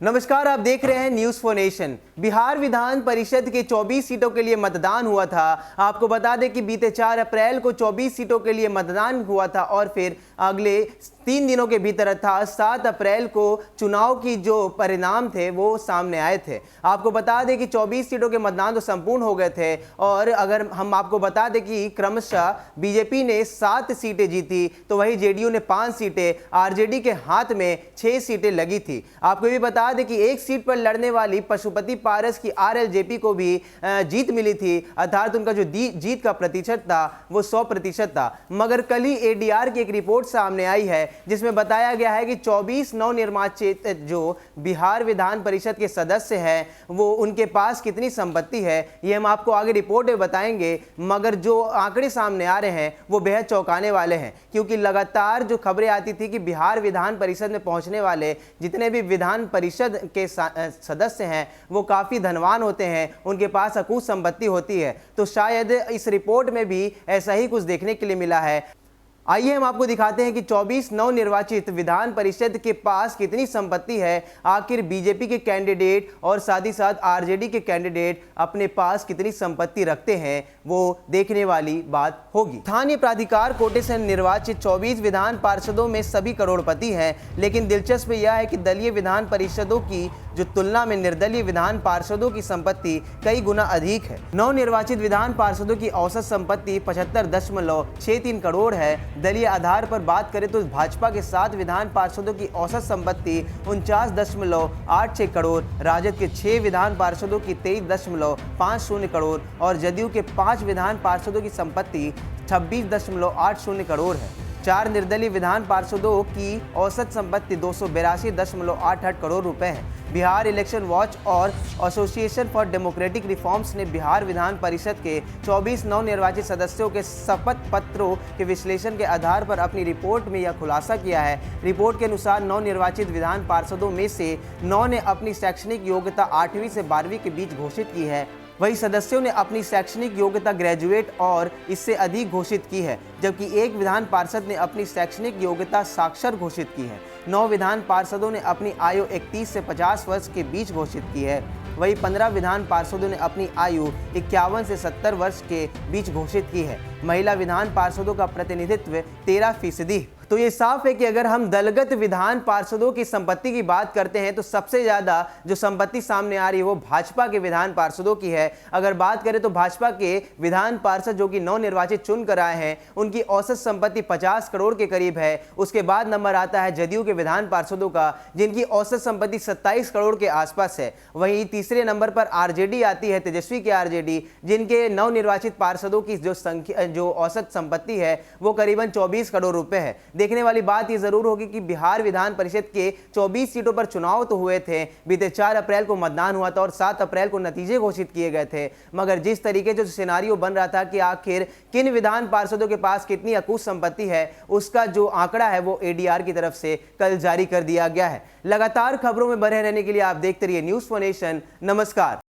नमस्कार, आप देख रहे हैं news for nation. Bihar Vidhan Parishad के 24 सीटों के लिए मतदान हुआ था। आपको बता दें कि बीते 4 अप्रैल को 24 सीटों के लिए मतदान हुआ था और फिर अगले 3 दिनों के भीतर अर्थात 7 अप्रैल को चुनाव की जो परिणाम थे वो सामने आए थे। आपको बता दें कि 24 सीटों के मतदान तो संपूर्ण हो गए थे और अगर हम आपको बता दें कि क्रमशः बीजेपी ने 7 सीटें जीती तो वही जेडीयू ने 5 सीटें, आरजेडी के हाथ में 6 सीटें लगी थी। आपको ये भी बता दें कि एक सीट पर लड़ने वाली पशुपति पारस की आरएलजेपी को भी जीत मिली थी, अर्थात उनका जो जीत का प्रतिशत था वो 100% था। मगर कल ही एडीआर की एक रिपोर्ट सामने आई है जिसमें बताया गया है कि 24 नवनिर्वाचित जो बिहार विधान परिषद के सदस्य हैं वो उनके पास कितनी संपत्ति है ये हम आपको आगे रिपोर्ट में बताएंगे। मगर जो आंकड़े सामने आ रहे हैं वो बेहद चौंकाने वाले हैं, क्योंकि लगातार जो खबरें आती थी कि बिहार विधान परिषद में पहुंचने वाले जितने भी विधान परिषद के सदस्य हैं वो काफी धनवान होते हैं, उनके पास अकूत संपत्ति होती है। तो शायद इस रिपोर्ट में भी ऐसा ही कुछ देखने के लिए मिला है। आइए हम आपको दिखाते हैं कि 24 नवनिर्वाचित विधान परिषद के पास कितनी संपत्ति है, आखिर बीजेपी के कैंडिडेट और साथ ही साथ आरजेडी के कैंडिडेट अपने पास कितनी संपत्ति रखते हैं, वो देखने वाली बात होगी। स्थानीय प्राधिकार कोटे से निर्वाचित 24 विधान पार्षदों में सभी करोड़पति हैं, लेकिन दिलचस्प यह है कि दलीय विधान परिषदों की जो तुलना में निर्दलीय विधान पार्षदों की संपत्ति कई गुना अधिक है। नवनिर्वाचित विधान पार्षदों की औसत संपत्ति 75.63 करोड़ है। दलीय आधार पर बात करें तो भाजपा के 7 विधान पार्षदों की औसत संपत्ति 49.86 करोड़, राजद के 6 विधान पार्षदों की 23.50 करोड़ और जदयू के 5 विधान पार्षदों की संपत्ति 26.80 करोड़ है। 4 निर्दलीय विधान पार्षदों की औसत संपत्ति 282.88 करोड़ रुपए है। बिहार इलेक्शन वॉच और एसोसिएशन फॉर डेमोक्रेटिक रिफॉर्म्स ने बिहार विधान परिषद के 24 नवनिर्वाचित सदस्यों के शपथ पत्रों के विश्लेषण के आधार पर अपनी रिपोर्ट में यह खुलासा किया है। रिपोर्ट के अनुसार नवनिर्वाचित विधान पार्षदों में से 9 ने अपनी शैक्षणिक योग्यता 8वीं से 12वीं के बीच घोषित की है। वही सदस्यों ने अपनी शैक्षणिक योग्यता ग्रेजुएट और इससे अधिक घोषित की है, जबकि एक विधान पार्षद ने अपनी शैक्षणिक योग्यता साक्षर घोषित की है। 9 विधान पार्षदों ने अपनी आयु 31 से 50 वर्ष के बीच घोषित की है। वही 15 विधान पार्षदों ने अपनी आयु 51 से 70 वर्ष के बीच घोषित की है। महिला विधान पार्षदों का प्रतिनिधित्व 13%। तो ये साफ है कि अगर हम दलगत विधान पार्षदों की संपत्ति की बात करते हैं तो सबसे ज़्यादा जो संपत्ति सामने आ रही है वो भाजपा के विधान पार्षदों की है। अगर बात करें तो भाजपा के विधान पार्षद जो कि नवनिर्वाचित चुन कर आए हैं उनकी औसत संपत्ति 50 करोड़ के करीब है। उसके बाद नंबर आता है जदयू के विधान पार्षदों का, जिनकी औसत संपत्ति 27 करोड़ के आसपास है। वहीं तीसरे नंबर पर आरजेडी आती है, तेजस्वी की आरजेडी, जिनके नवनिर्वाचित पार्षदों की जो औसत संपत्ति है वो करीबन 24 करोड़ रुपए है। देखने वाली बात ये जरूर होगी कि बिहार विधान परिषद के 24 सीटों पर चुनाव तो हुए थे, बीते 4 अप्रैल को मतदान हुआ था और 7 अप्रैल को नतीजे घोषित किए गए थे। मगर जिस तरीके जो सिनेरियो बन रहा था कि आखिर किन विधान पार्षदों के पास कितनी अकूत संपत्ति है, उसका जो आंकड़ा है वो एडीआर की तरफ से कल जारी कर दिया गया है। लगातार खबरों में बने रहने के लिए आप देखते रहिए न्यूज़ फॉर नेशन। नमस्कार।